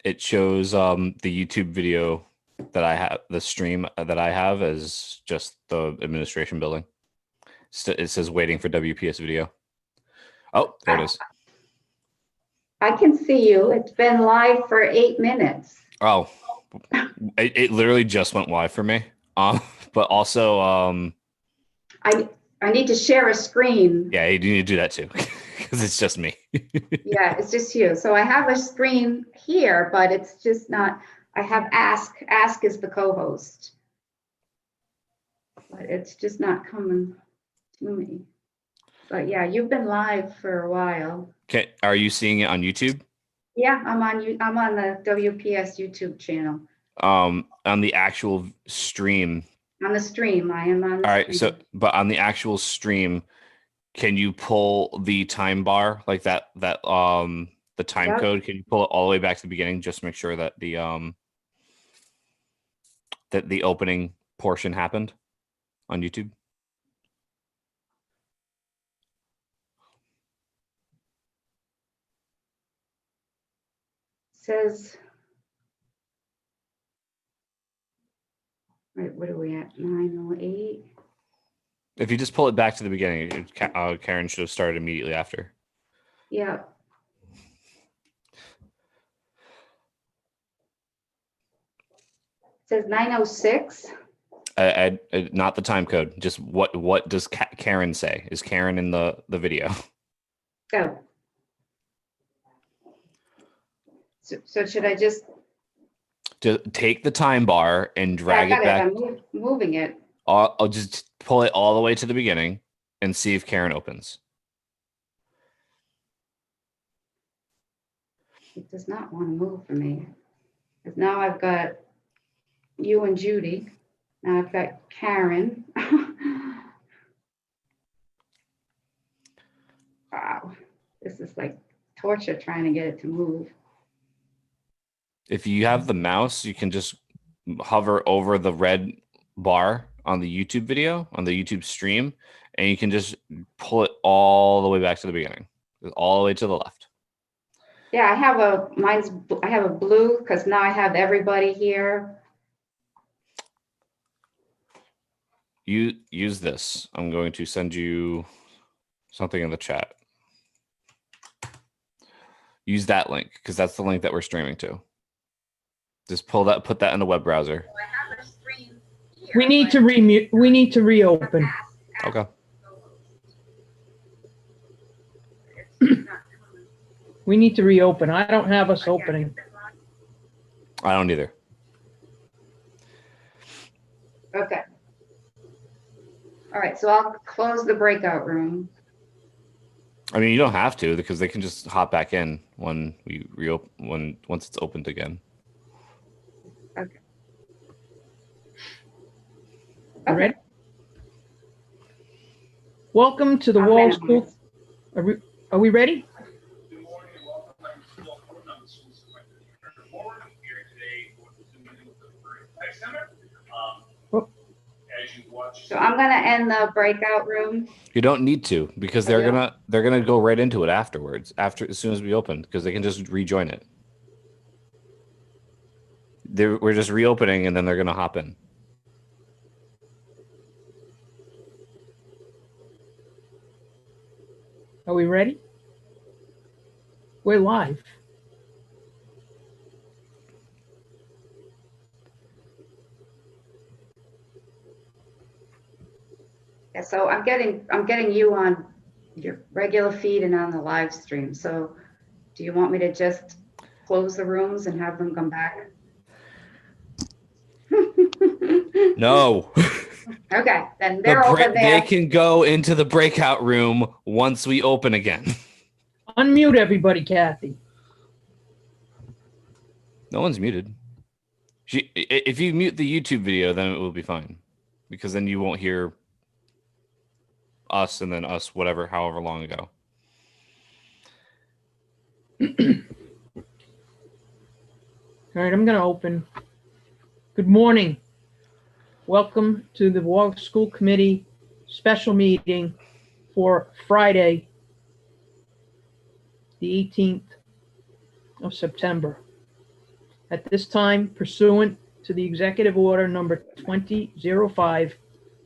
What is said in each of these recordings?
It shows the YouTube video that I have, the stream that I have, as just the administration building. It says waiting for WPS video. Oh, there it is. I can see you. It's been live for 8 minutes. Oh, it literally just went live for me. But also, I need to share a screen. yeah, you need to do that too, because it's just me. Yeah, it's just you. So I have a screen here, but it's just not. I have Ask. Ask is the co-host, but it's just not coming to me. But yeah, you've been live for a while. Okay, are you seeing it on YouTube? Yeah, I'm on the WPS YouTube channel. On the actual stream. On the stream, I am on the All right, stream. so but on the actual stream, can you pull the time bar like that? The time Yep. code. Can you pull it all the way back to the beginning? Just to make sure that the opening portion happened on YouTube. Says, right, what are we at? 9:08. If you just pull it back to the beginning, Karen should have started immediately after. Yeah. It says 9:06. Not the time code. Just what does Karen say? Is Karen in the video? Go. So should I just take the time bar and drag it back? I'm moving it. I'll just pull it all the way to the beginning and see if Karen opens. It does not want to move for me. Because now I've got you and Judy. Now I've got Karen. Wow. This is like torture trying to get it to move. If you have the mouse, you can just hover over the red bar on the YouTube video, on the YouTube stream, and you can just pull it all the way back to the beginning, all the way to the left. Yeah, I have a blue because now I have everybody here. You use this. I'm going to send you something in the chat. Use that link because that's the link that we're streaming to. Just put that in the web browser. We need to we need to reopen. Okay. We need to reopen. I don't have us opening. I don't either. Okay. All right, so I'll close the breakout room. I mean, you don't have to because they can just hop back in when we reopen once it's opened again. Okay. You ready? Welcome to the Warwick School. Are we ready? Good morning and welcome. I'm School Board Member School Superintendent Warwick. I'm here today for the Zoom meeting with the Warwick Tech Center. As you watch. So I'm gonna end the breakout room. You don't need to because they're gonna go right into it afterwards. As soon as we open, because they can just rejoin it. We're just reopening and then they're gonna hop in. Are we ready? We're live. Yeah, so I'm getting you on your regular feed and on the live stream. So do you want me to just close the rooms and have them come back? No. Okay, then they're open there. They can go into the breakout room once we open again. Unmute everybody, Kathy. No one's muted. If you mute the YouTube video, then it will be fine, because then you won't hear us and then us however long ago. All right, I'm going to open. Good morning. Welcome to the Warwick School Committee special meeting for Friday, the 18th of September. At this time, pursuant to the Executive Order number 2005,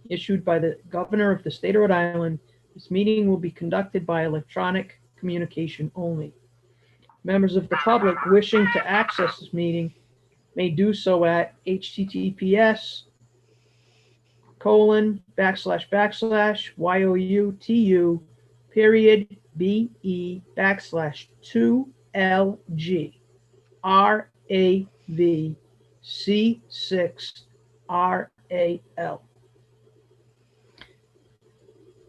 issued by the Governor of the State of Rhode Island, this meeting will be conducted by electronic communication only. Members of the public wishing to access this meeting may do so at https://YOUTU:/BE/2LGRAV-C6RAL.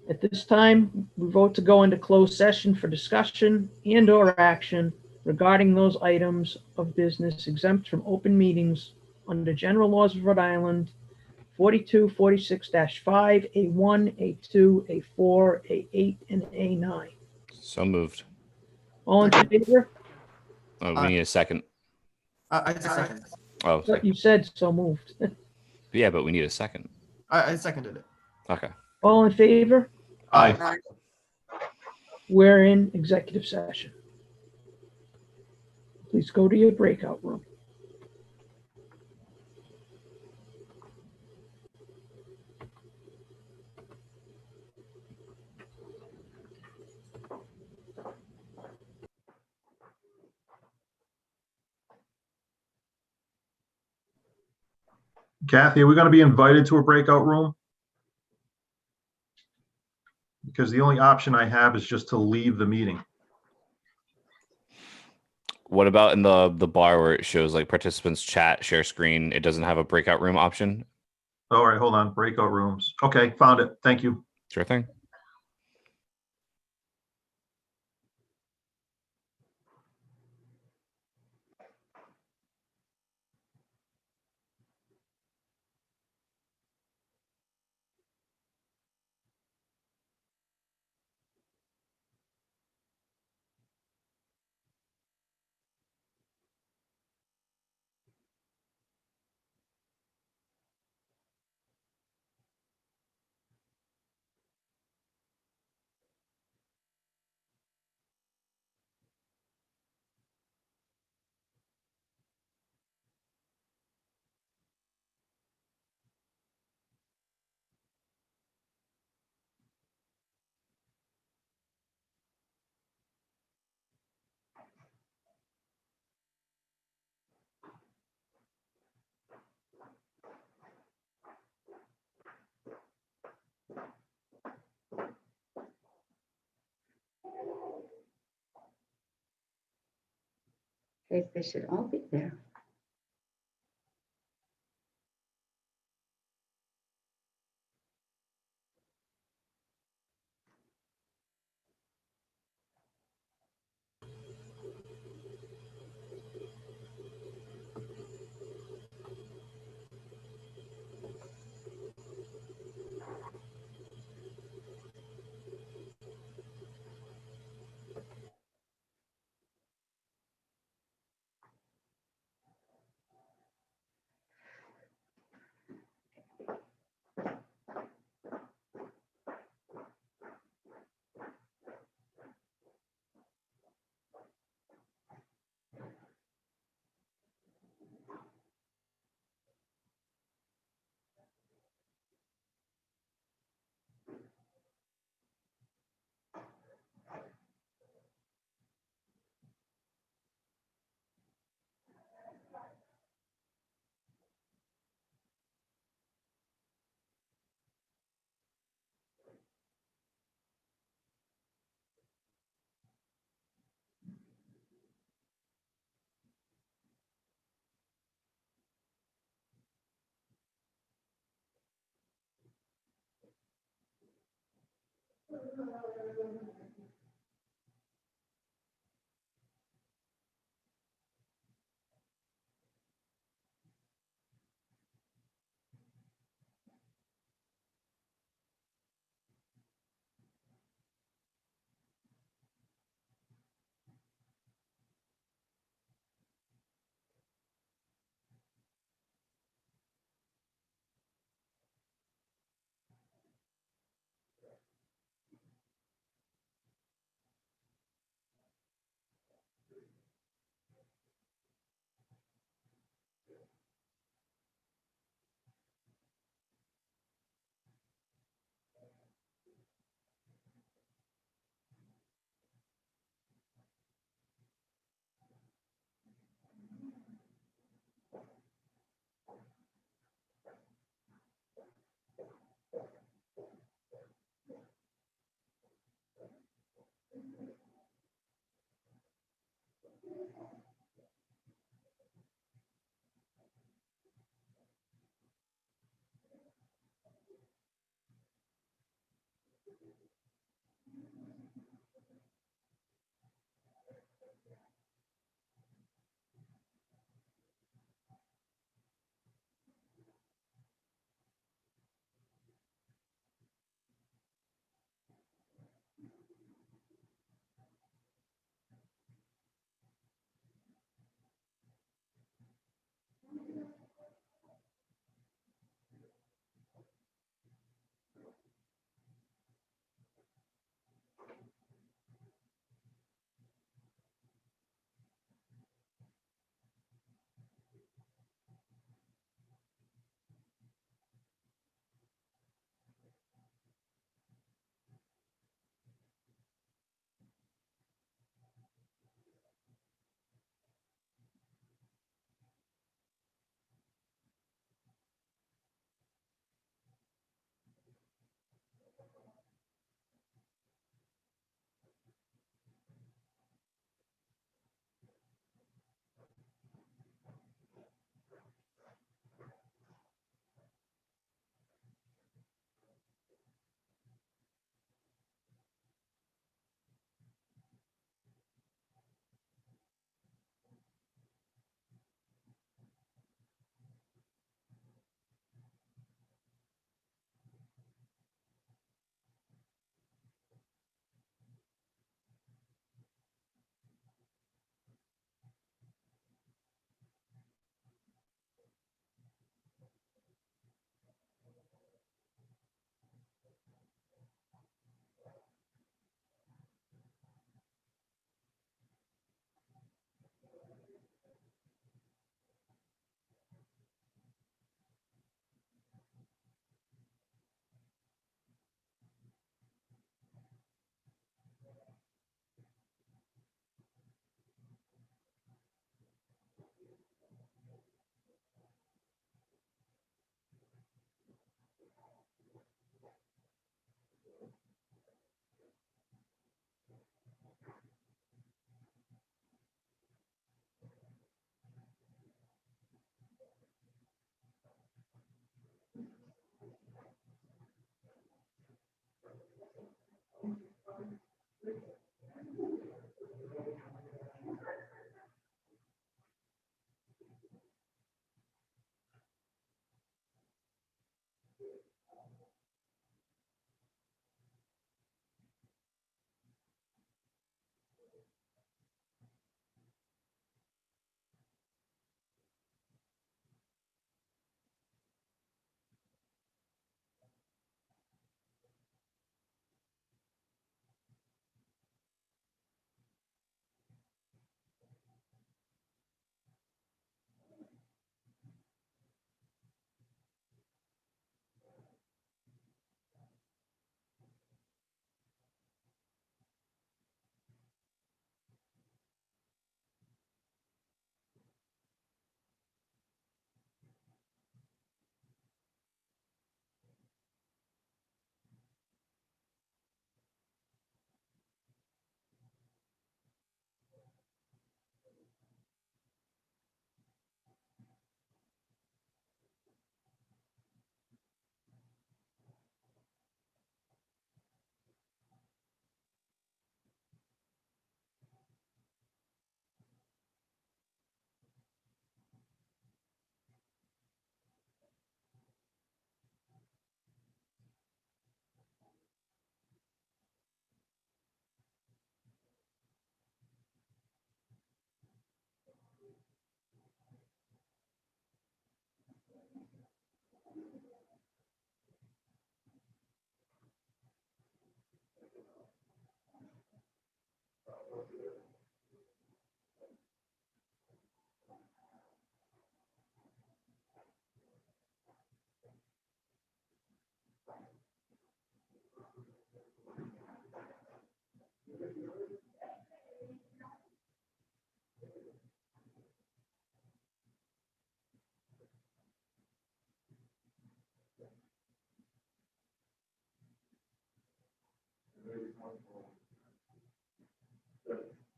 At this time, we vote to go into closed session for discussion and/or action regarding those items of business exempt from open meetings under general laws of Rhode Island, 4246-5, A1, A2, A4, A8, and A9. So moved. All in favor? Oh, we need a second. I second. Oh, But you said so moved. yeah, but we need a second. I seconded it. Okay. All in favor? Aye. We're in executive session. Please go to your breakout room. Kathy, are we going to be invited to a breakout room? Because the only option I have is just to leave the meeting. What about in the bar where it shows like participants chat, share screen? It doesn't have a breakout room option. All right, hold on. Breakout rooms. Okay, found it. Thank you. Sure thing. Okay, they should all be there.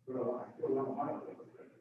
But I still don't mind it.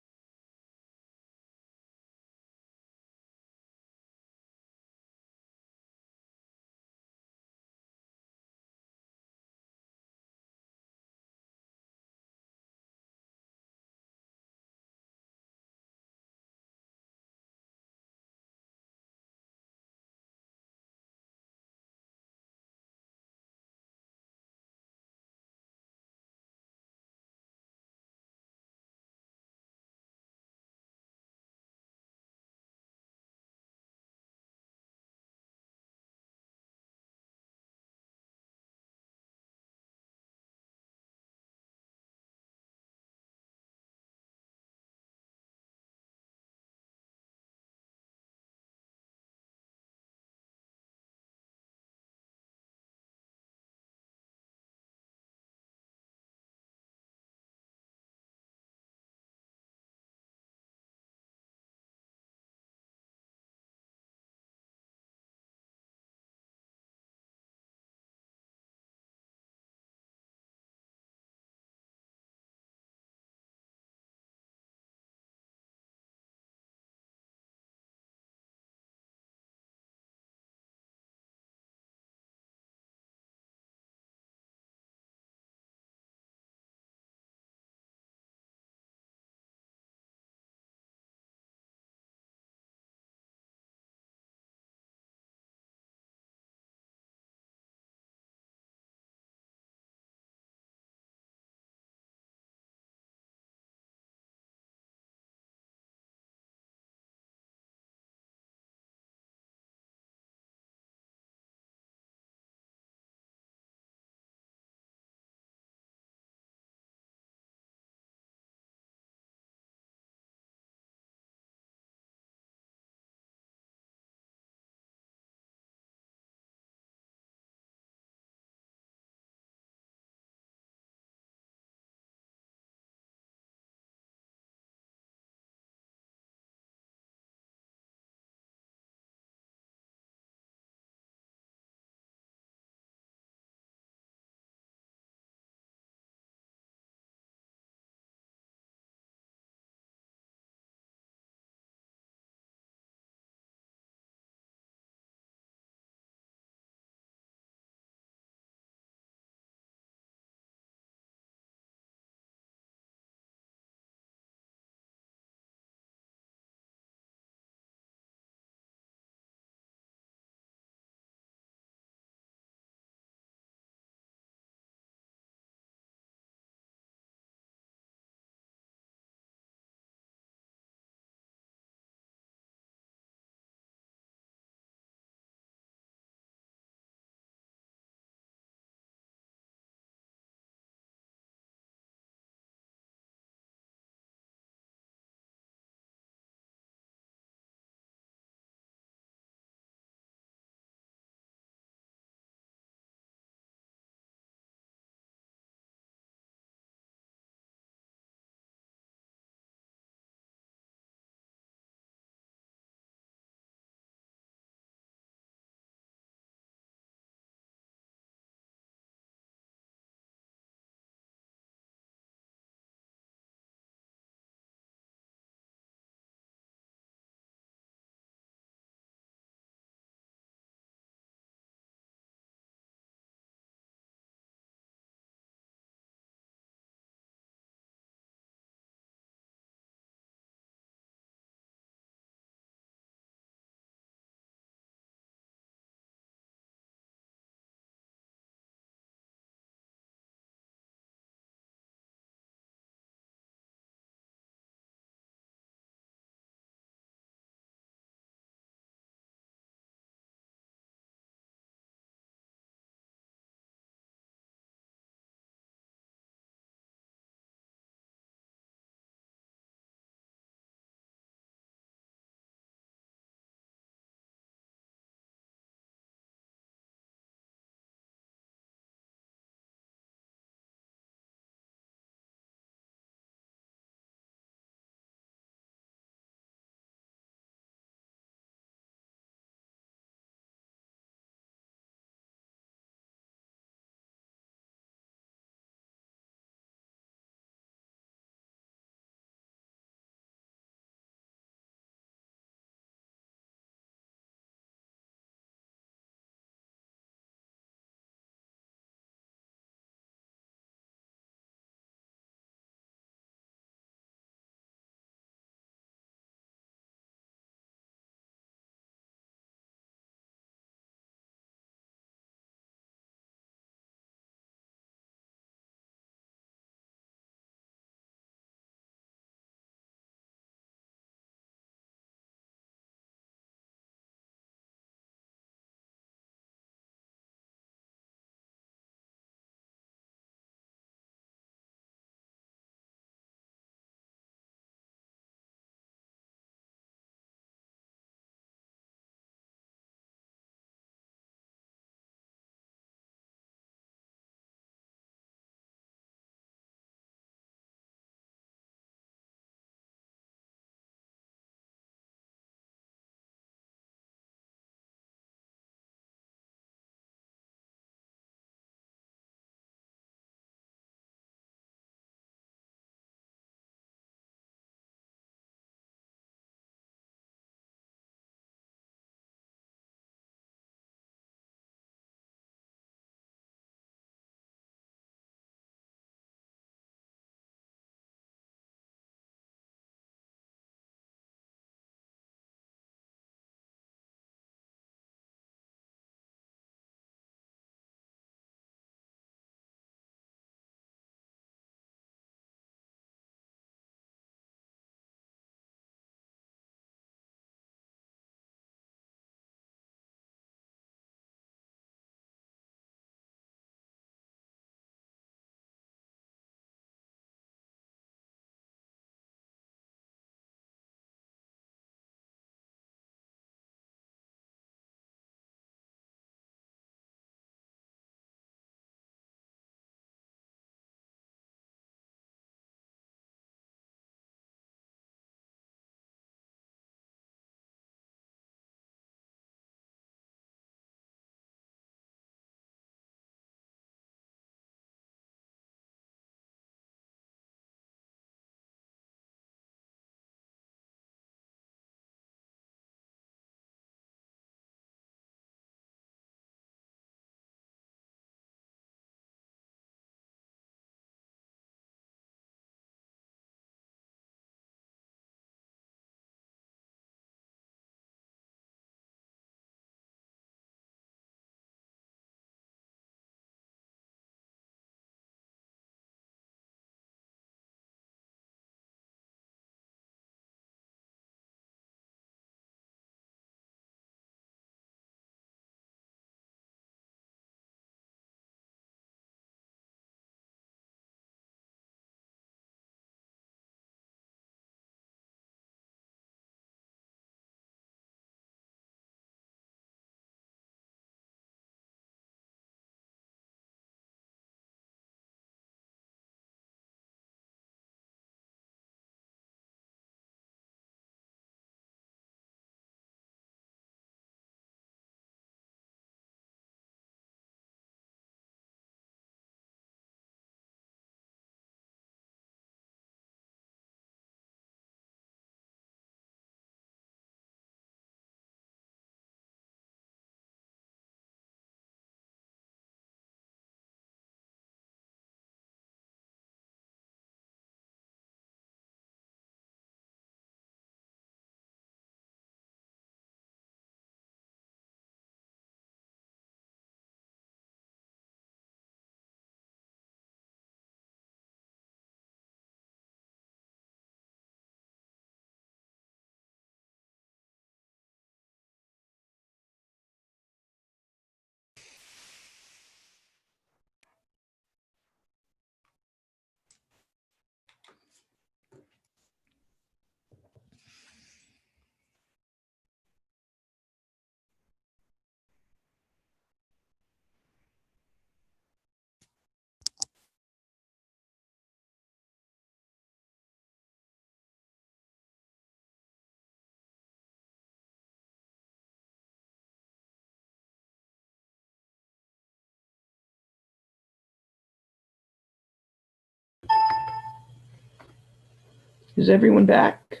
Is everyone back?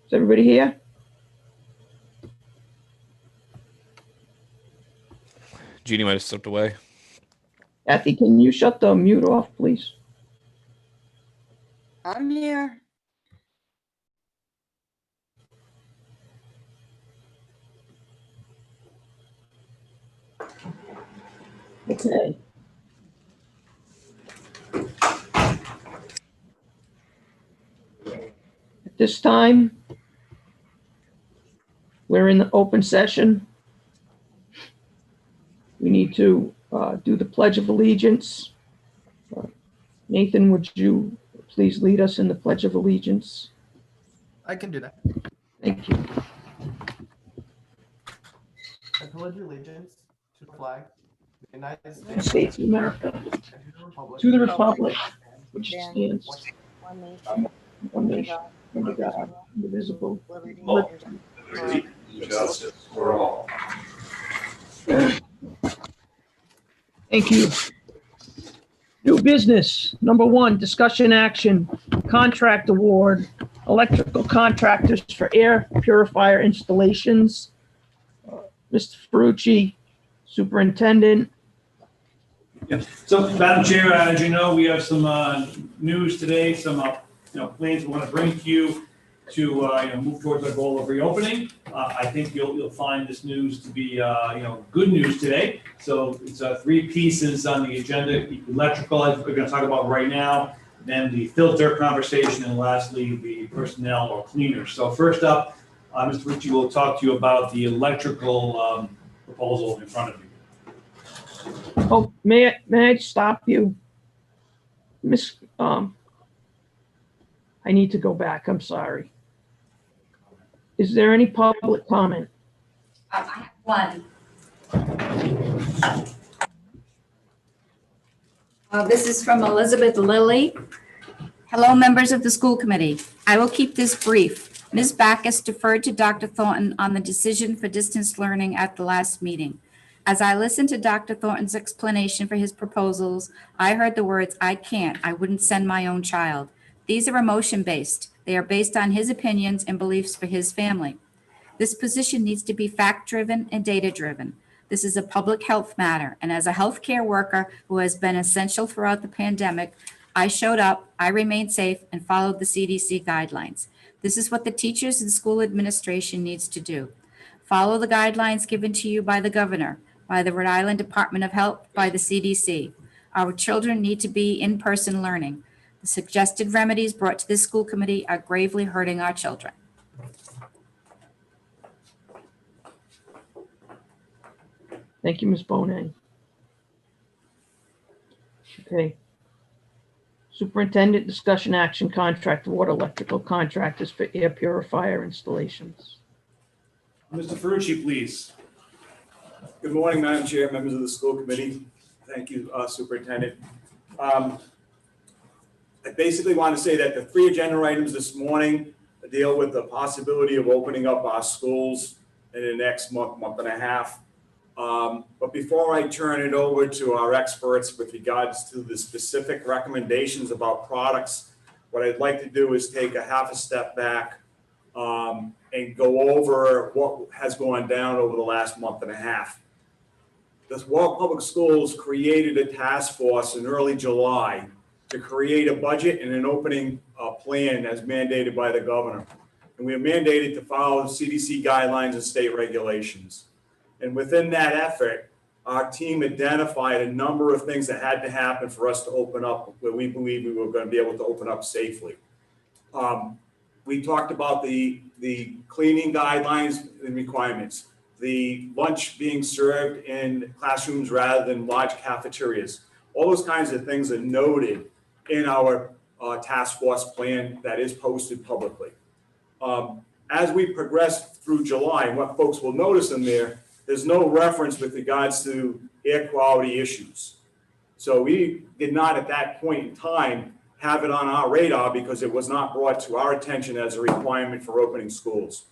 Is everybody here? Jeannie might have slipped away. Kathy, can you shut the mute off, please? I'm here. Okay. At this time, we're in the open session. We need to do the Pledge of Allegiance. Nathan, would you please lead us in the Pledge of Allegiance? I can do that. Thank you. I pledge allegiance to the flag, of the United States, States of America, and to the republic which Stands stands one nation, one nation, under God, indivisible. liberty, Liberty. Justice for all. Thank you. New business, number 1, discussion action, contract award, electrical contractors for air purifier installations. Mr. Ferrucci, Superintendent. Yeah. So, Madam Chair, as you know, we have some news today, some plans we want to bring to you to move towards our goal of reopening. I think you'll find this news to be good news today. So it's 3 pieces on the agenda: electrical, as we're going to talk about right now, then the filter conversation, and lastly the personnel or cleaners. So first up, Mr. Ritchie will talk to you about the electrical proposal in front of you. Oh, may I stop you? Miss, I need to go back, I'm sorry. Is there any public comment? I have one. This is from Elizabeth Lilly. Hello, members of the school committee. I will keep this brief. Ms. Backus deferred to Dr. Thornton on the decision for distance learning at the last meeting. As I listened to Dr. Thornton's explanation for his proposals, I heard the words, "I can't, I wouldn't send my own child." These are emotion-based. They are based on his opinions and beliefs for his family. This position needs to be fact-driven and data-driven. This is a public health matter, and as a healthcare worker who has been essential throughout the pandemic, I showed up, I remained safe, and followed the CDC guidelines. This is what the teachers and school administration needs to do. Follow the guidelines given to you by the governor, by the Rhode Island Department of Health, by the CDC. Our children need to be in-person learning. The suggested remedies brought to this school committee are gravely hurting our children. Thank you, Ms. Bonet. Okay. Superintendent, discussion action, contract award, electrical contractors for air purifier installations. Mr. Ferrucci, please. Good morning, Madam Chair, members of the school committee. Thank you, Superintendent. I basically want to say that the 3 agenda items this morning deal with the possibility of opening up our schools in the next month and a half. But before I turn it over to our experts with regards to the specific recommendations about products, what I'd like to do is take a half a step back and go over what has gone down over the last month and a half. The Warwick Public Schools created a task force in early July to create a budget and an opening plan as mandated by the governor. And we are mandated to follow CDC guidelines and state regulations. And within that effort, our team identified a number of things that had to happen for us to open up where we believe we were going to be able to open up safely. We talked about the cleaning guidelines and requirements, the lunch being served in classrooms rather than large cafeterias. All those kinds of things are noted in our task force plan that is posted publicly. As we progress through July, and what folks will notice in there, there's no reference with regards to air quality issues. So we did not at that point in time have it on our radar because it was not brought to our attention as a requirement for opening schools.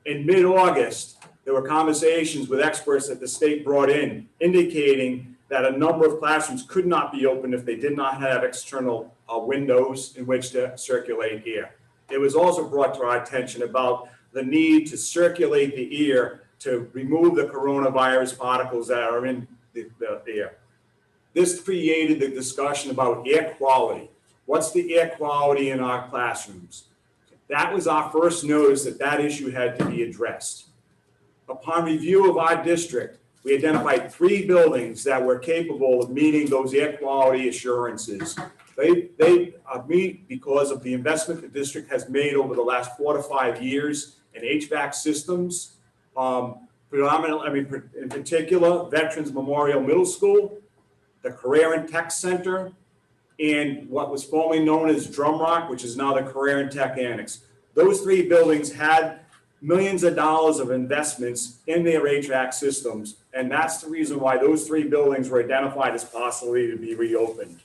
In mid-August, there were conversations with experts that the state brought in indicating that a number of classrooms could not be opened if they did not have external windows in which to circulate air. It was also brought to our attention about the need to circulate the air to remove the coronavirus particles that are in the air. This created the discussion about air quality. What's the air quality in our classrooms? That was our first notice that that issue had to be addressed. Upon review of our district, we identified 3 buildings that were capable of meeting those air quality assurances. They meet because of the investment the district has made over the last 4 to 5 years in HVAC systems. Predominantly, in particular, Veterans Memorial Middle School, the Career and Tech Center, and what was formerly known as Drum Rock, which is now the Career and Tech Annex. Those 3 buildings had millions of dollars of investments in their HVAC systems, and that's the reason why those 3 buildings were identified as possibly to be reopened.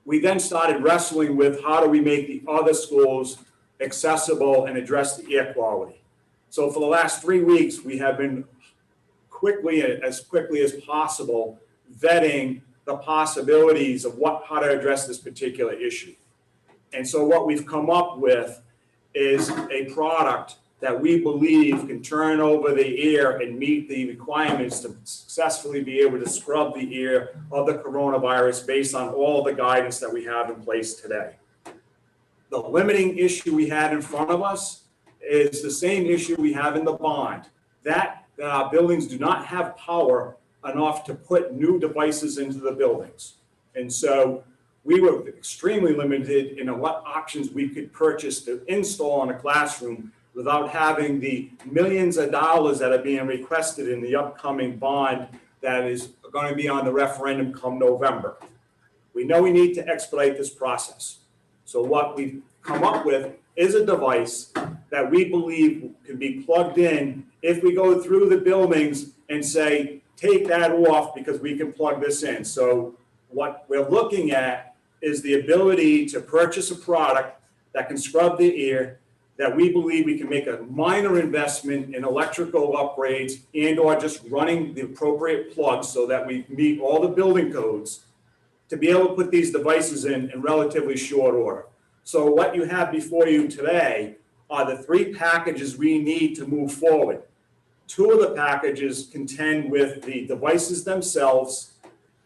We then started wrestling with how do we make the other schools accessible and address the air quality. So for the last 3 weeks, we have been quickly as possible vetting the possibilities of how to address this particular issue. And so what we've come up with is a product that we believe can turn over the air and meet the requirements to successfully be able to scrub the air of the coronavirus based on all the guidance that we have in place today. The limiting issue we had in front of us is the same issue we have in the bond, that our buildings do not have power enough to put new devices into the buildings. And so we were extremely limited in what options we could purchase to install in a classroom without having the millions of dollars that are being requested in the upcoming bond that is going to be on the referendum come November. We know we need to expedite this process. So what we've come up with is a device that we believe can be plugged in if we go through the buildings and say, take that off because we can plug this in. So what we're looking at is the ability to purchase a product that can scrub the air, that we believe we can make a minor investment in electrical upgrades and or just running the appropriate plugs so that we meet all the building codes to be able to put these devices in relatively short order. So what you have before you today are the 3 packages we need to move forward. 2 of the packages contend with the devices themselves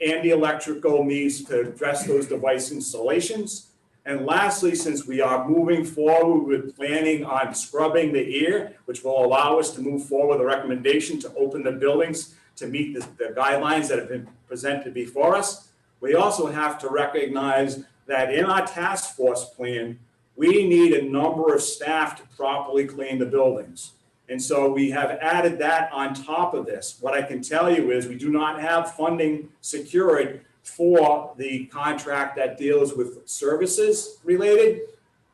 and the electrical needs to address those device installations. And lastly, since we are moving forward with planning on scrubbing the air, which will allow us to move forward with a recommendation to open the buildings to meet the guidelines that have been presented before us, we also have to recognize that in our task force plan, we need a number of staff to properly clean the buildings. And so we have added that on top of this. What I can tell you is we do not have funding secured for the contract that deals with services related,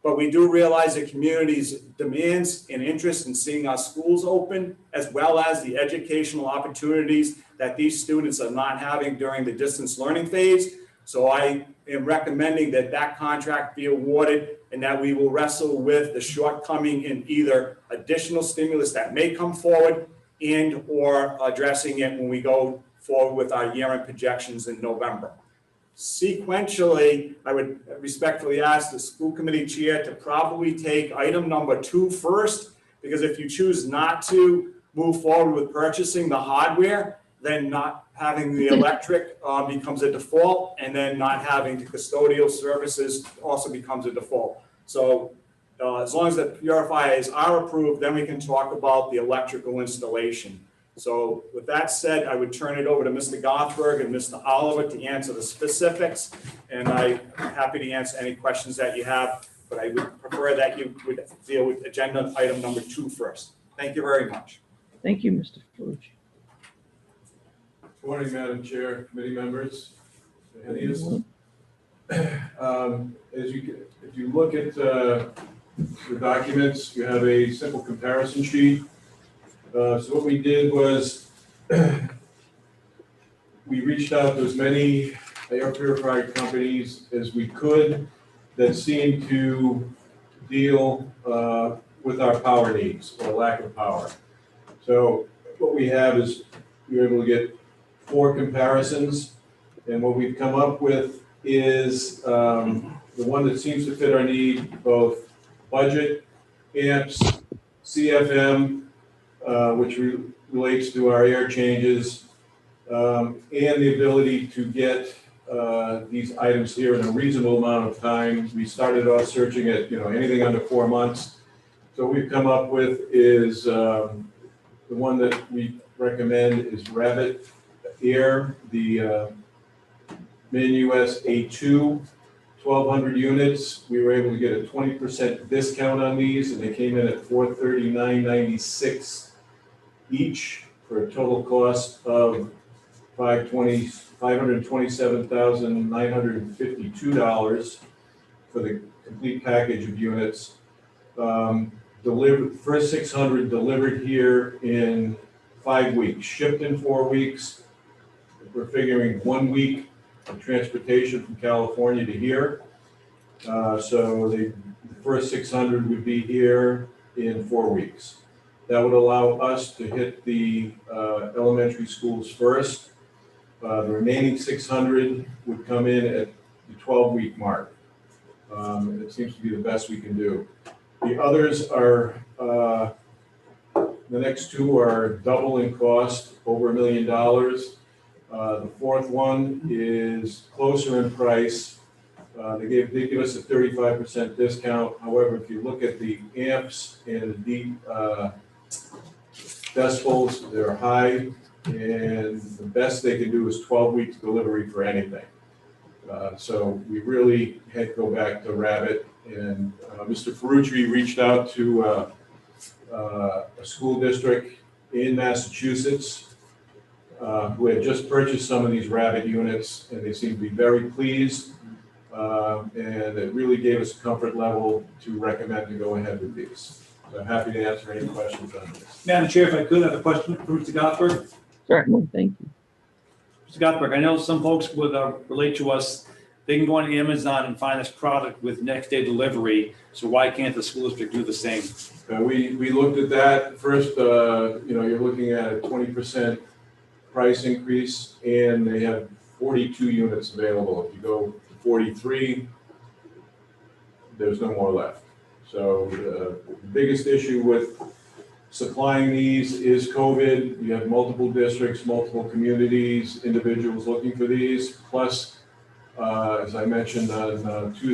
but we do realize the community's demands and interest in seeing our schools open, as well as the educational opportunities that these students are not having during the distance learning phase. So I am recommending that that contract be awarded and that we will wrestle with the shortcoming in either additional stimulus that may come forward and or addressing it when we go forward with our year-end projections in November. Sequentially, I would respectfully ask the school committee chair to probably take item number 2 first, because if you choose not to move forward with purchasing the hardware, then not having the electric becomes a default, and then not having the custodial services also becomes a default. So as long as the purifiers are approved, then we can talk about the electrical installation. So with that said, I would turn it over to Mr. Gothberg and Mr. Oliver to answer the specifics, and I'm happy to answer any questions that you have, but I would prefer that you would deal with agenda item number 2 first. Thank you very much. Thank you, Mr. Ferrucci. Good morning, Madam Chair, committee members. If you look at the documents, you have a simple comparison sheet. So what we did was we reached out to as many air purifier companies as we could that seemed to deal with our power needs or lack of power. So what we have is we were able to get 4 comparisons. And what we've come up with is the one that seems to fit our need, both budget, amps, CFM, which relates to our air changes, and the ability to get these items here in a reasonable amount of time. We started off searching at, anything under 4 months. So what we've come up with is the one that we recommend is Rabbit Air, the Min US A2, 1,200 units. We were able to get a 20% discount on these, and they came in at $439.96 each for a total cost of $527,952 for the complete package of units. Delivered, first 600 delivered here in 5 weeks, shipped in 4 weeks. We're figuring 1 week of transportation from California to here. So the first 600 would be here in 4 weeks. That would allow us to hit the elementary schools first. The remaining 600 would come in at the 12-week mark. It seems to be the best we can do. The others are, the next 2 are double in cost, over $1 million. The fourth one is closer in price. They give us a 35% discount. However, if you look at the amps and the deep decibels, they're high, and the best they can do is 12 weeks delivery for anything. So we really had to go back to Rabbit, and Mr. Ferrucci reached out to a school district in Massachusetts who had just purchased some of these Rabbit units, and they seemed to be very pleased. And it really gave us a comfort level to recommend to go ahead with these. So I'm happy to answer any questions on this. Madam Chair, if I could have a question for Mr. Gothberg. Certainly, thank you. Mr. Gothberg, I know some folks would relate to us, they can go on Amazon and find this product with next day delivery. So why can't the school district do the same? We looked at that. First, you're looking at a 20% price increase, and they have 42 units available. If you go to 43, there's no more left. So the biggest issue with supplying these is COVID. You have multiple districts, multiple communities, individuals looking for these. Plus, as I mentioned on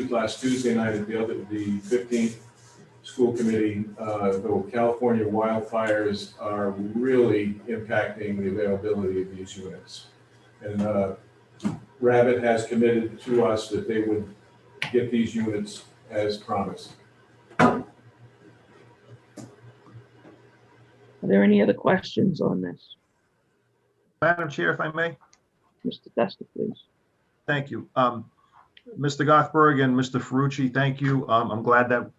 last Tuesday night at the 15th school committee, the California wildfires are really impacting the availability of these units. And Rabbit has committed to us that they would get these units as promised. Are there any other questions on this? Madam Chair, if I may. Mr. Testa, please. Thank you. Mr. Gothberg and Mr. Ferrucci, thank you. I'm glad that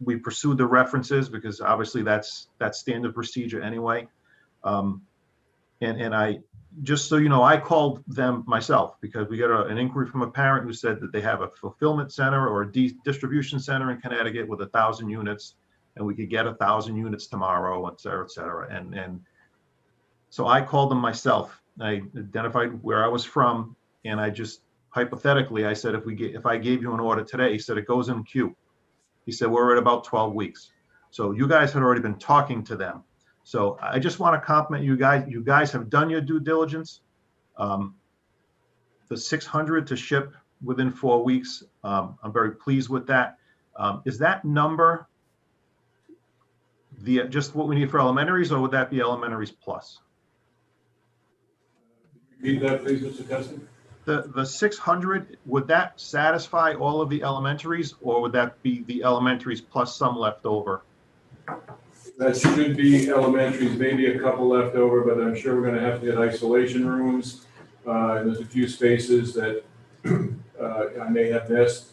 we pursued the references because obviously that's standard procedure anyway. And I, just so you know, I called them myself because we got an inquiry from a parent who said that they have a fulfillment center or a distribution center in Connecticut with 1,000 units, and we could get 1,000 units tomorrow, et cetera, et cetera. And so I called them myself. I identified where I was from, and I just hypothetically, I said, if I gave you an order today, he said, it goes in queue. He said, we're at about 12 weeks. So you guys had already been talking to them. So I just want to compliment you guys. You guys have done your due diligence. The 600 to ship within 4 weeks, I'm very pleased with that. Is that number just what we need for elementaries, or would that be elementaries plus? Repeat that, please, Mr. Testa. The 600, would that satisfy all of the elementaries, or would that be the elementaries plus some left over? That should be elementaries, maybe a couple left over, but I'm sure we're going to have to get isolation rooms. And there's a few spaces that I may have missed,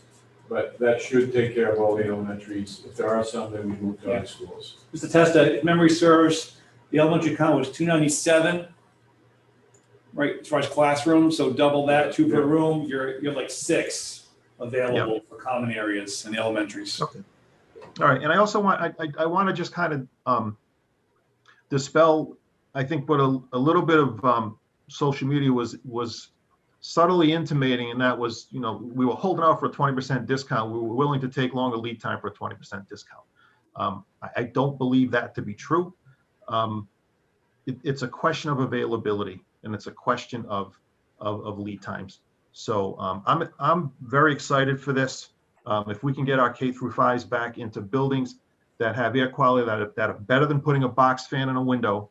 but that should take care of all the elementaries. If there are some, then we move to high schools. Mr. Testa, if memory serves, the elementary count was 297, right, as far as classrooms, so double that, 2 per room, you're like 6 available for common areas in the elementaries. Okay. All right, and I also want, I want to just kind of dispel, I think, what a little bit of social media was subtly intimating, and that was, we were holding out for a 20% discount. We were willing to take longer lead time for a 20% discount. I don't believe that to be true. It's a question of availability, and it's a question of lead times. So I'm very excited for this. If we can get our K through 5s back into buildings that have air quality that are better than putting a box fan in a window.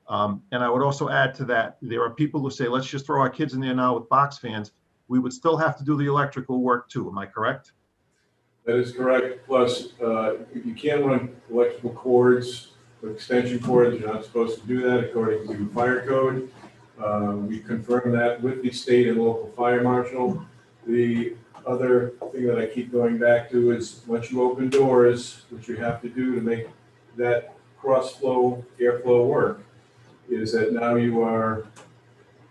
And I would also add to that, there are people who say, let's just throw our kids in there now with box fans. We would still have to do the electrical work too. Am I correct? That is correct. Plus, you can't run electrical cords or extension cords. You're not supposed to do that according to fire code. We confirmed that with the state and local fire marshal. The other thing that I keep going back to is once you open doors, what you have to do to make that cross flow, airflow work, is that now you are,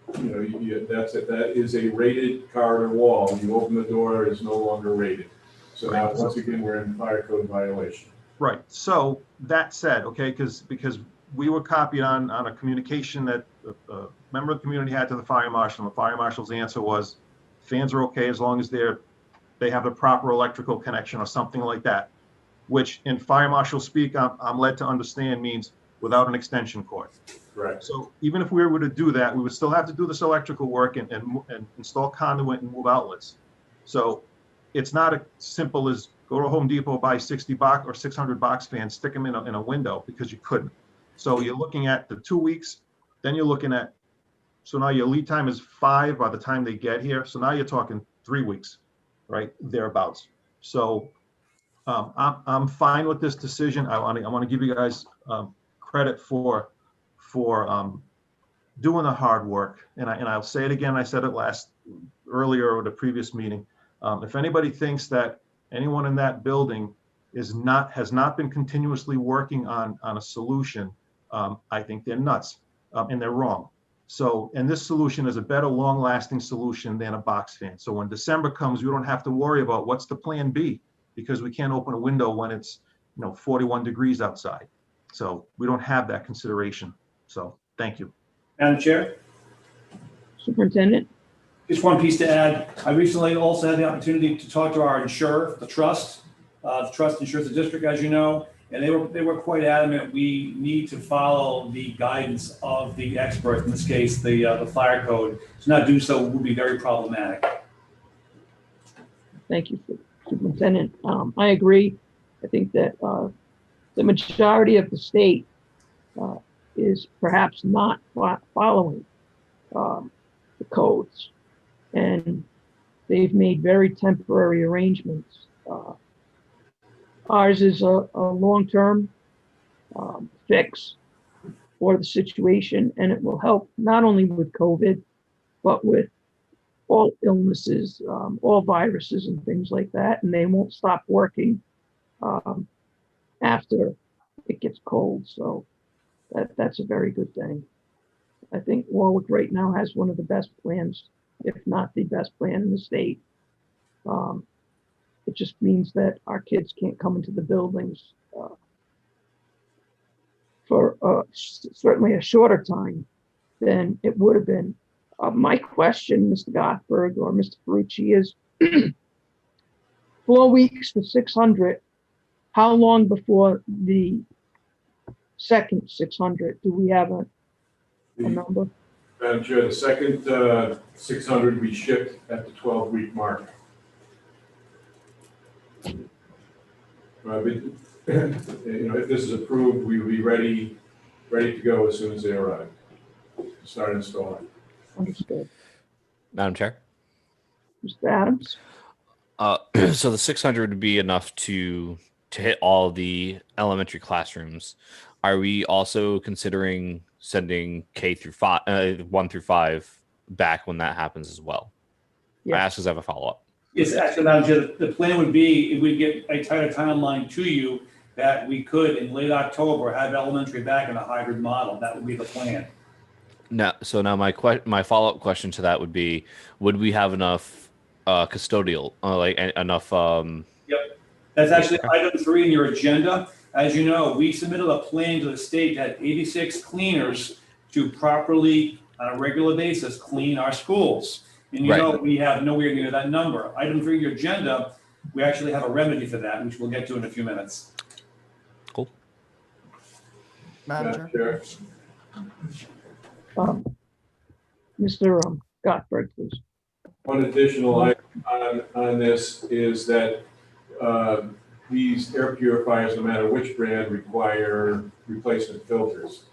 that is a rated corridor wall. You open the door, it is no longer rated. So now, once again, we're in fire code violation. Right. So that said, okay, because we were copied on a communication that a member of the community had to the fire marshal, and the fire marshal's answer was, fans are okay as long as they have the proper electrical connection or something like that, which in fire marshal speak, I'm led to understand means without an extension cord. Right. So even if we were to do that, we would still have to do this electrical work and install conduit and move outlets. So it's not as simple as go to Home Depot, buy 60 box or 600 box fans, stick them in a window, because you couldn't. So you're looking at the 2 weeks, then you're looking at, so now your lead time is 5 by the time they get here. So now you're talking 3 weeks, right? Thereabouts. So I'm fine with this decision. I want to give you guys credit for doing the hard work. And I'll say it again. I said it earlier or the previous meeting. If anybody thinks that anyone in that building has not been continuously working on a solution, I think they're nuts, and they're wrong. So, and this solution is a better long-lasting solution than a box fan. So when December comes, we don't have to worry about what's the plan B, because we can't open a window when it's 41 degrees outside. So we don't have that consideration. So thank you. Madam Chair, Superintendent? just one piece to add. I recently also had the opportunity to talk to our insurer, the trust. The trust insures the district, as you know, and they were quite adamant we need to follow the guidance of the expert, in this case, the fire code. To not do so would be very problematic. Thank you, Superintendent. I agree. I think that the majority of the state is perhaps not following the codes, and they've made very temporary arrangements. Ours is a long-term fix for the situation, and it will help not only with COVID, but with all illnesses, all viruses and things like that, and they won't stop working after it gets cold. So that's a very good thing. I think Warwick right now has one of the best plans, if not the best plan in the state. It just means that our kids can't come into the buildings for certainly a shorter time than it would have been. My question, Mr. Gothberg or Mr. Ferrucci, is 4 weeks for 600. How long before the second 600? Do we have a number? Madam Chair, the second 600 we shipped at the 12-week mark. If this is approved, we will be ready to go as soon as they arrive. Start installing. Understood. Madam Chair. Mr. Adams? So the 600 would be enough to hit all the elementary classrooms. Are we also considering sending K through 5, 1 through 5 back when that happens as well? Yes. I ask because I have a follow-up. Yes, actually, Madam Chair, the plan would be if we get a tighter timeline to you that we could in late October have elementary back in a hybrid model. That would be the plan. Now, my follow-up question to that would be: would we have enough custodial, enough? Yep, that's actually item 3 in your agenda. As you know, we submitted a plan to the state that had 86 cleaners to properly on a regular basis clean our schools. And you Right. know, we have nowhere near that number. Item 3 of your agenda, we actually have a remedy for that, which we'll get to in a few minutes. Cool. Madam Chair. Mr. Gottberg, please. One additional item on this is that these air purifiers, no matter which brand, require replacement filters.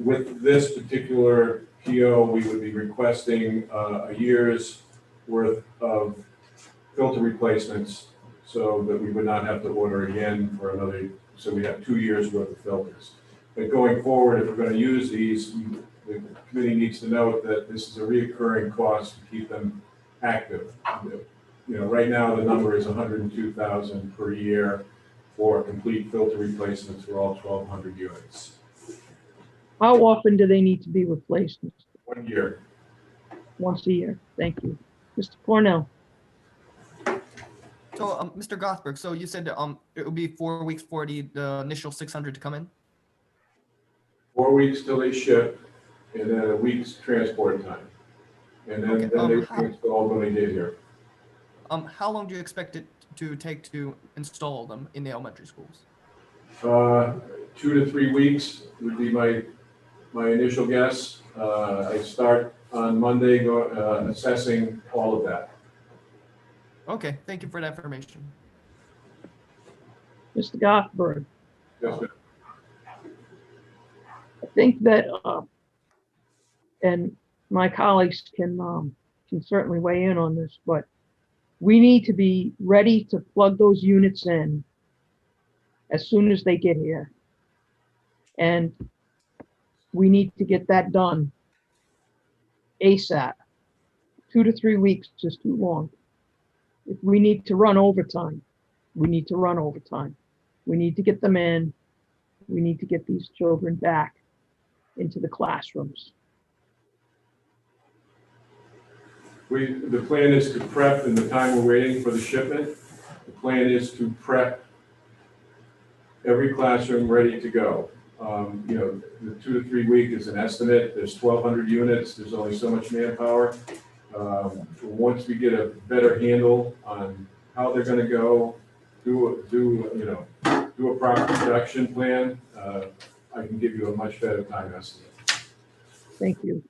With this particular PO, we would be requesting a year's worth of filter replacements so that we would not have to order again for another, so we have 2 years worth of filters. But going forward, if we're going to use these, the committee needs to note that this is a reoccurring cost to keep them active. You know, right now the number is $102,000 per year for complete filter replacements for all 1,200 units. How often do they need to be replaced? 1 year. Once a year. Thank you. Mr. Cornell. So, Mr. Gothberg, so you said it would be 4 weeks for the initial 600 to come in? 4 weeks till they ship, and then a week's transport time. And then, Okay, then they would be installed when they get here. How long do you expect it to take to install them in the elementary schools? 2 to 3 weeks would be my initial guess. I start on Monday assessing all of that. Okay, thank you for that information. Mr. Gothberg. Yes, ma'am. I think that, and my colleagues can certainly weigh in on this, but we need to be ready to plug those units in as soon as they get here. And we need to get that done ASAP. 2 to 3 weeks is too long. If we need to run overtime, we need to run overtime. We need to get them in. We need to get these children back into the classrooms. The plan is to prep in the time we're waiting for the shipment. The plan is to prep every classroom ready to go. You know, the 2 to 3 week is an estimate. There's 1,200 units. There's only so much manpower. Once we get a better handle on how they're going to go, do a proper production plan, I can give you a much better time estimate. Thank you.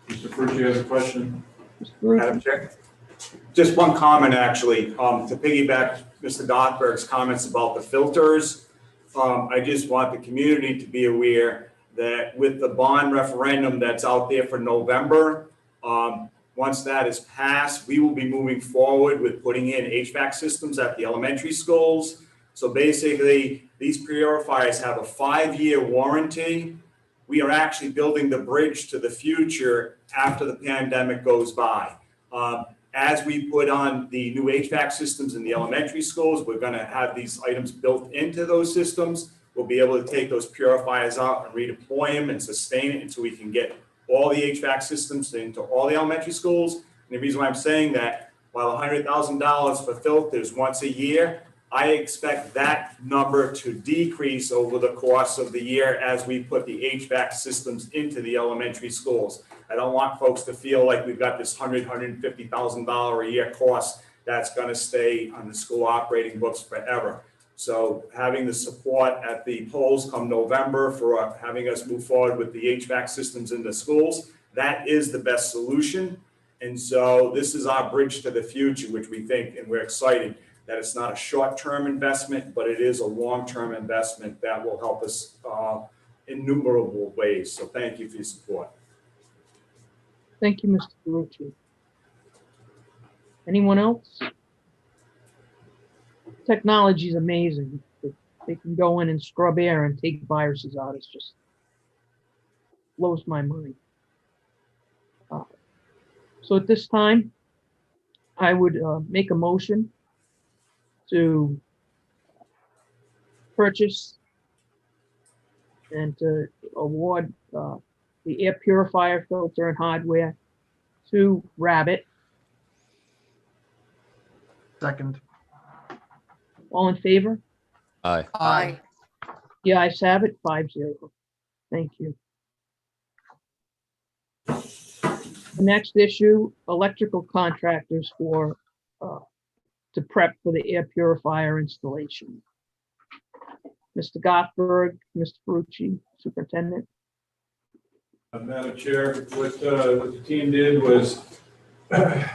Mr. Frucci has a question. Mr. Rucci. Madam Chair. Just one comment, actually, to piggyback Mr. Gothberg's comments about the filters. I just want the community to be aware that with the bond referendum that's out there for November, once that is passed, we will be moving forward with putting in HVAC systems at the elementary schools. So basically, these purifiers have a 5-year warranty. We are actually building the bridge to the future after the pandemic goes by. As we put on the new HVAC systems in the elementary schools, we're going to have these items built into those systems. We'll be able to take those purifiers out and redeploy them and sustain it until we can get all the HVAC systems into all the elementary schools. And the reason why I'm saying that, while $100,000 for filters once a year, I expect that number to decrease over the course of the year as we put the HVAC systems into the elementary schools. I don't want folks to feel like we've got this $150,000 a year cost that's going to stay on the school operating books forever. So having the support at the polls come November for having us move forward with the HVAC systems in the schools, that is the best solution. And so this is our bridge to the future, which we think, and we're excited that it's not a short-term investment, but it is a long-term investment that will help us in innumerable ways. So thank you for your support. Thank you, Mr. Rucci. Anyone else? Technology is amazing. They can go in and scrub air and take viruses out. It's just blows my mind. So at this time, I would make a motion to purchase and to award the air purifier, filter, and hardware to Rabbit. Second. All in favor? Aye. Aye. The ayes have it, 5-0. Thank you. The next issue, electrical contractors for, to prep for the air purifier installation. Mr. Gothberg, Mr. Ferrucci, Superintendent. Madam Chair, what the team did was, I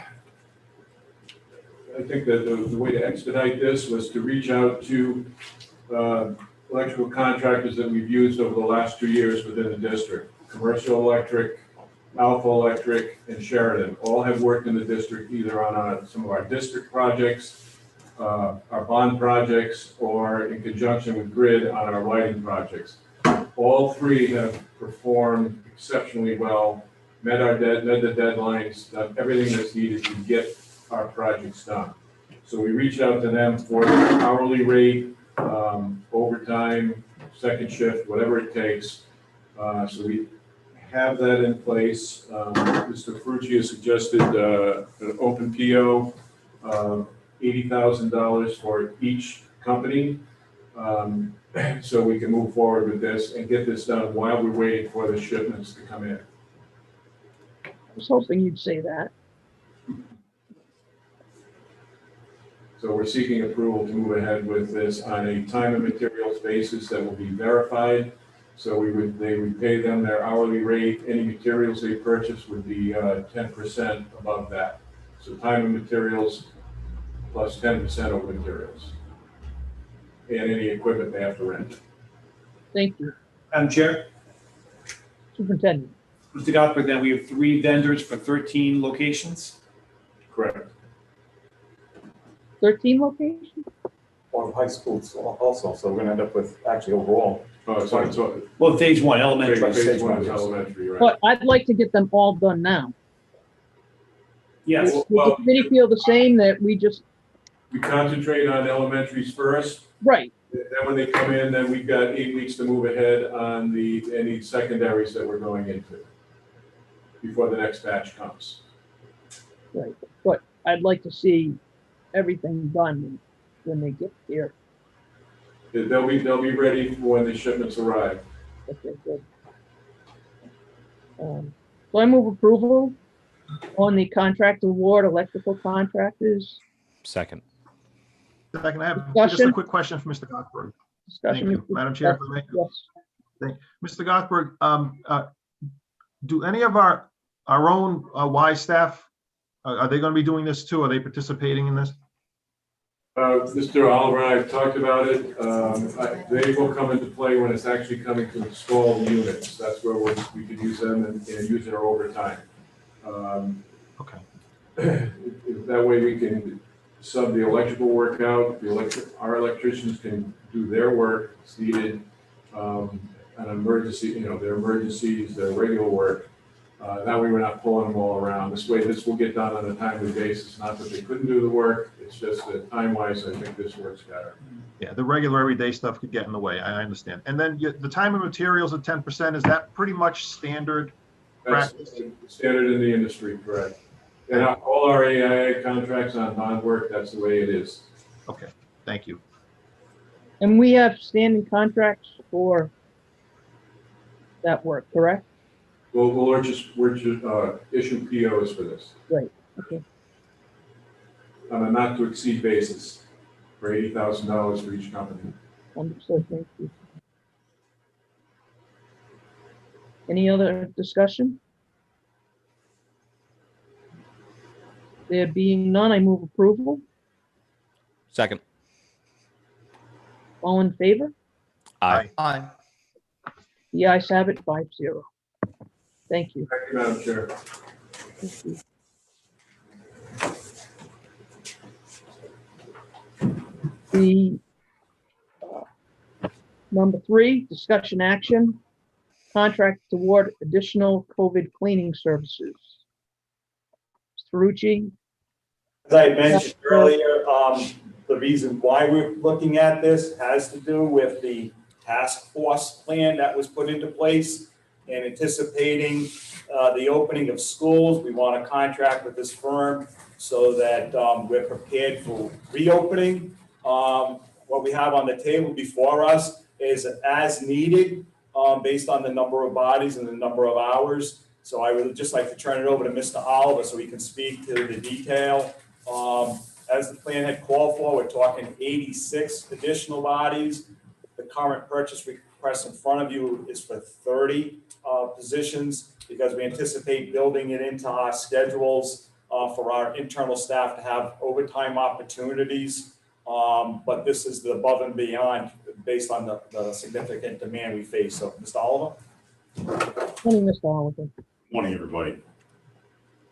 think that the way to expedite this was to reach out to electrical contractors that we've used over the last 2 years within the district. Commercial Electric, Alpha Electric, and Sheridan all have worked in the district either on some of our district projects, our bond projects, or in conjunction with Grid on our lighting projects. All three have performed exceptionally well, met the deadlines, done everything that's needed to get our projects done. So we reached out to them for their hourly rate, overtime, second shift, whatever it takes. So we have that in place. Mr. Ferrucci has suggested an open PO, $80,000 for each company. So we can move forward with this and get this done while we're waiting for the shipments to come in. I was hoping you'd say that. So we're seeking approval to move ahead with this on a time and materials basis that will be verified. So they would pay them their hourly rate. Any materials they purchase would be 10% above that. So time and materials plus 10% of materials. And any equipment they have to rent. Thank you. Madam Chair, Superintendent. Mr. Gothberg, then we have 3 vendors for 13 locations. Correct. 13 locations? On high schools also, so we're gonna end up with actually overall. Oh, so Well, phase 1, elementary. phase one is elementary, right? But I'd like to get them all done now. Yes. Does the committee feel the same that we just, We concentrate on elementaries first. right, Then when they come in, then we've got 8 weeks to move ahead on any secondaries that we're going into before the next batch comes. right. But I'd like to see everything done when they get here. They'll be ready for when the shipments arrive. Okay, good. So I move approval on the contract award, electrical contractors. Second. Second, I have just a Discussion? quick question for Mr. Gothberg. Thank Discussion. you. Madam Chair, if I may. Yes. Mr. Gothberg, do any of our own Y staff, are they going to be doing this too? Are they participating in this? Mr. Oliver and I have talked about it. They will come into play when it's actually coming to install the units. That's where we could use them and use their overtime. Okay. That way we can sub the electrical work out. Our electricians can do their work as needed. An emergency, their emergencies, their regular work. That way we're not pulling them all around. This way, this will get done on a timely basis. Not that they couldn't do the work, it's just that time-wise, I think this works better. Yeah, the regular everyday stuff could get in the way. I understand. And then the time and materials at 10%, is that pretty much standard That's practice? standard in the industry, correct? And all our AIA contracts on bond work, that's the way it is. Okay, thank you. And we have standing contracts for that work, correct? We're just issue POs for this Right, okay. on a not to exceed basis for $80,000 for each company. Understood, thank you. Any other discussion? There being none, I move approval. Second. All in favor? Aye. Aye. The ayes have it, 5-0. Thank you. Thank you, Madam Chair. Thank you. The number 3, discussion action, contract award additional COVID cleaning services. Mr. Ferrucci, As I mentioned earlier, the reason why we're looking at this has to do with the task force plan that was put into place and anticipating the opening of schools. We want to contract with this firm so that we're prepared for reopening. What we have on the table before us is as needed. based on the number of bodies and the number of hours. So I would just like to turn it over to Mr. Oliver so he can speak to the detail. As the plan had called for, we're talking 86 additional bodies. The current purchase request in front of you is for 30 positions because we anticipate building it into our schedules for our internal staff to have overtime opportunities. But this is the above and beyond based on the significant demand we face. So, Mr. Oliver? Morning, Mr. Oliver. Morning, everybody.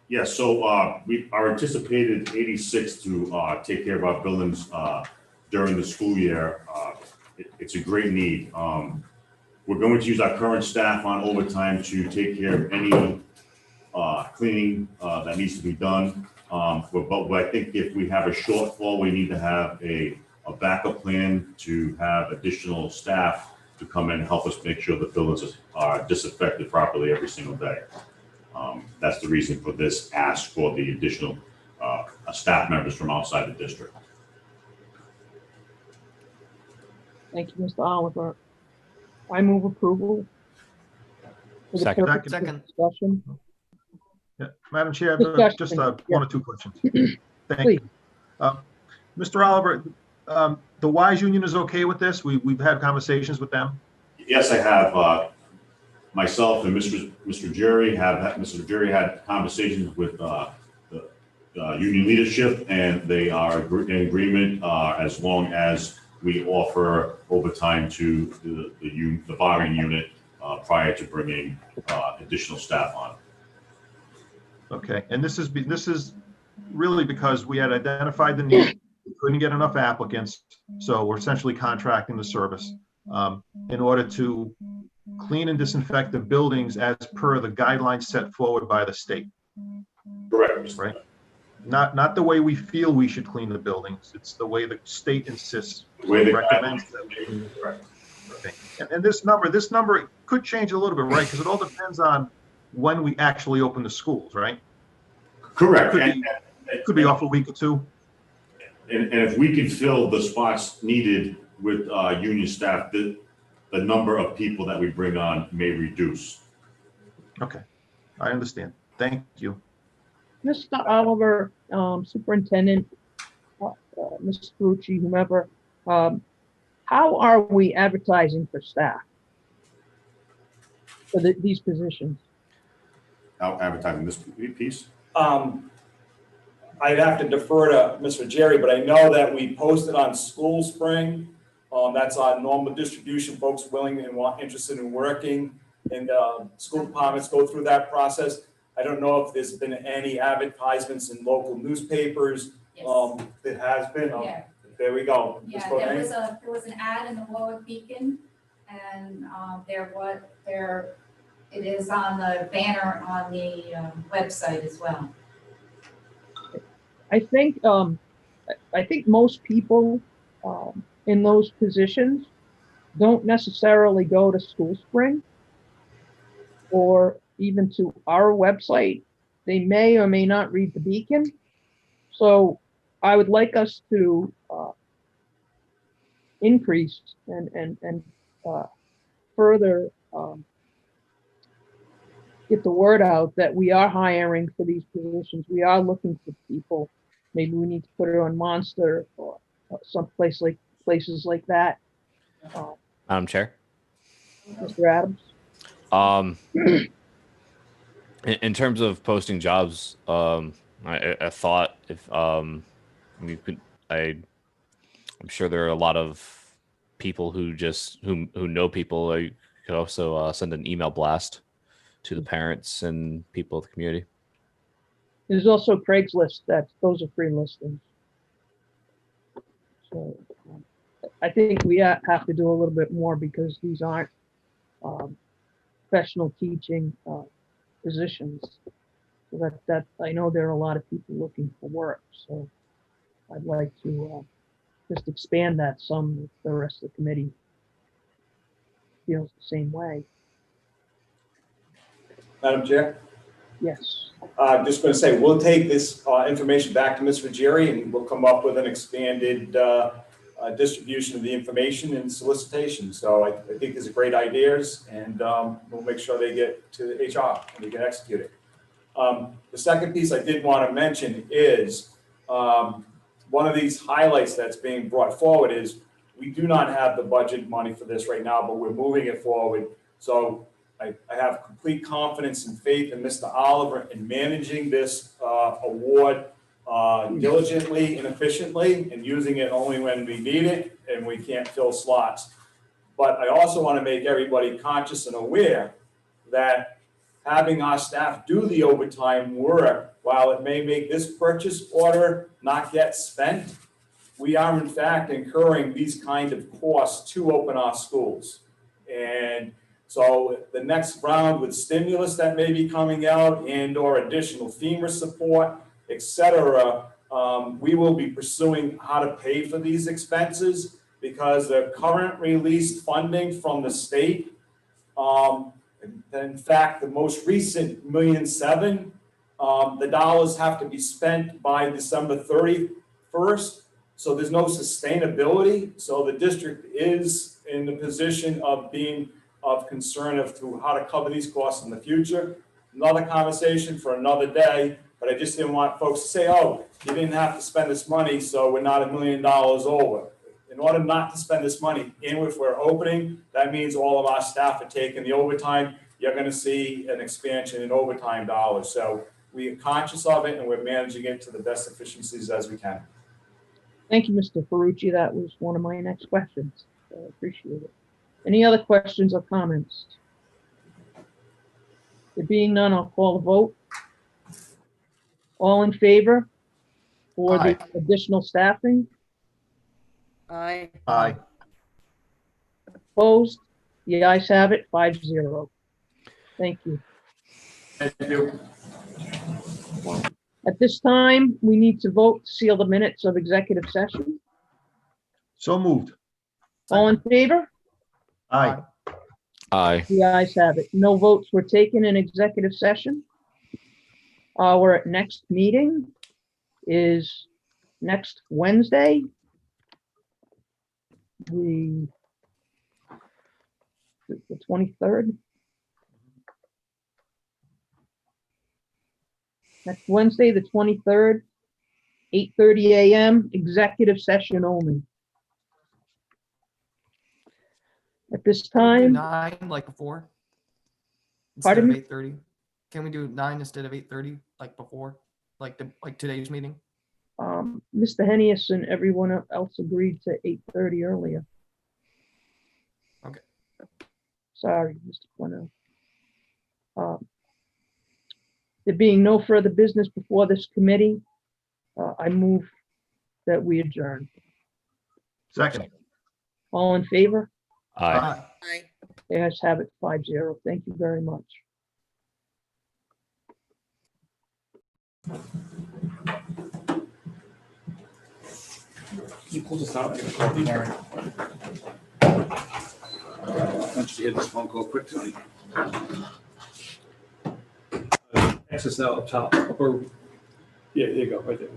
Yeah, so we are anticipated 86 to take care of our buildings during the school year. It's a great need. We're going to use our current staff on overtime to take care of any cleaning that needs to be done. But I think if we have a shortfall, we need to have a backup plan to have additional staff to come in and help us make sure the buildings are disinfected properly every single day. That's the reason for this ask for the additional staff members from outside the district. Thank you, Mr. Oliver. I move approval. For the Second. purpose of Second. Discussion. Yeah, Madam Chair, I have Discussion, just yeah. one or two questions. Thank Please. you. Mr. Oliver, the WISE union is okay with this? We've had conversations with them. Yes, I have. Myself and Mr. Jerry had conversations with the union leadership, and they are in agreement as long as we offer overtime to the bargaining unit prior to bringing additional staff on. Okay, and this is really because we had identified the need, we couldn't get enough applicants, so we're essentially contracting the service in order to clean and disinfect the buildings as per the guidelines set forward by the state. Correct. Right? Not the way we feel we should clean the buildings. It's the way the state insists. The way the recommends guidelines. Correct. Okay. And this number could change a little bit, right? Because it all depends on when we actually open the schools, right? Correct. It could be off a week or two. And if we can fill the spots needed with union staff, the number of people that we bring on may reduce. Okay, I understand. Thank you. Mr. Oliver, Superintendent, Mr. Carucci, whomever, how are we advertising for staff for these positions? Out advertising this piece? I'd have to defer to Mr. Jerry, but I know that we posted on School Spring. That's our normal distribution, folks willing and interested in working, and school departments go through that process. I don't know if there's been any advertisements in local newspapers. Yes. There has been. Yeah. There we go. Yeah, there was an ad in the Warwick Beacon, and it is on the banner on the website as well. I think most people in those positions don't necessarily go to School Spring or even to our website. They may or may not read the Beacon. So I would like us to increase and further get the word out that we are hiring for these positions. We are looking for people. Maybe we need to put it on Monster or places like that. Madam Chair. Mr. Adams. In terms of posting jobs, I thought if you could, I'm sure there are a lot of people who know people. You could also send an email blast to the parents and people of the community. There's also Craigslist. Those are free listings. So I think we have to do a little bit more because these aren't professional teaching positions. So that I know there are a lot of people looking for work. So I'd like to just expand that some if the rest of the committee feels the same way. Madam Chair? Yes. I'm just going to say, we'll take this information back to Mr. Jerry, and we'll come up with an expanded distribution of the information and solicitation. So I think these are great ideas, and we'll make sure they get to HR and we can execute it. The second piece I did want to mention is one of these highlights that's being brought forward is we do not have the budget money for this right now, but we're moving it forward. So I have complete confidence and faith in Mr. Oliver in managing this award diligently and efficiently and using it only when we need it and we can't fill slots. But I also want to make everybody conscious and aware that having our staff do the overtime work, while it may make this purchase order not get spent, we are in fact incurring these kind of costs to open our schools. And so the next round with stimulus that may be coming out and or additional FEMA support, et cetera, we will be pursuing how to pay for these expenses because the current released funding from the state, in fact, the most recent $1.7 million, the dollars have to be spent by December 31st. So there's no sustainability. So the district is in the position of being of concern as to how to cover these costs in the future. Another conversation for another day, but I just didn't want folks to say, oh, you didn't have to spend this money, so we're not $1 million over. In order not to spend this money, and if we're opening, that means all of our staff are taking the overtime. You're going to see an expansion in overtime dollars. So we are conscious of it and we're managing it to the best efficiencies as we can. Thank you, Mr. Ferrucci. That was one of my next questions. So I appreciate it. Any other questions or comments? There being none, I'll call the vote. All in favor for the additional staffing? Aye. Aye. Opposed? The ayes have it, 5-0. Thank you. Thank you. At this time, we need to vote to seal the minutes of executive session. So moved. All in favor? Aye. Aye. The ayes have it. No votes were taken in executive session. Our next meeting is next Wednesday, the 23rd. Next Wednesday, the 23rd, 8:30 a.m., executive session only. At this Can we do time, 9 like before? Instead Pardon of me? 8:30? Can we do 9 instead of 8:30 like before? Like today's meeting? Mr. Hennius and everyone else agreed to 8:30 earlier. Okay. Sorry, Mr. Cornell. There being no further business before this committee, I move that we adjourn. Second. All in favor? Aye. Aye. The ayes have it, 5-0. Thank you very much. Can you pull this out? I gotta call Karen. Why don't you hit this phone call quick, Tony? Access now up top, upper, yeah, there you go, right there.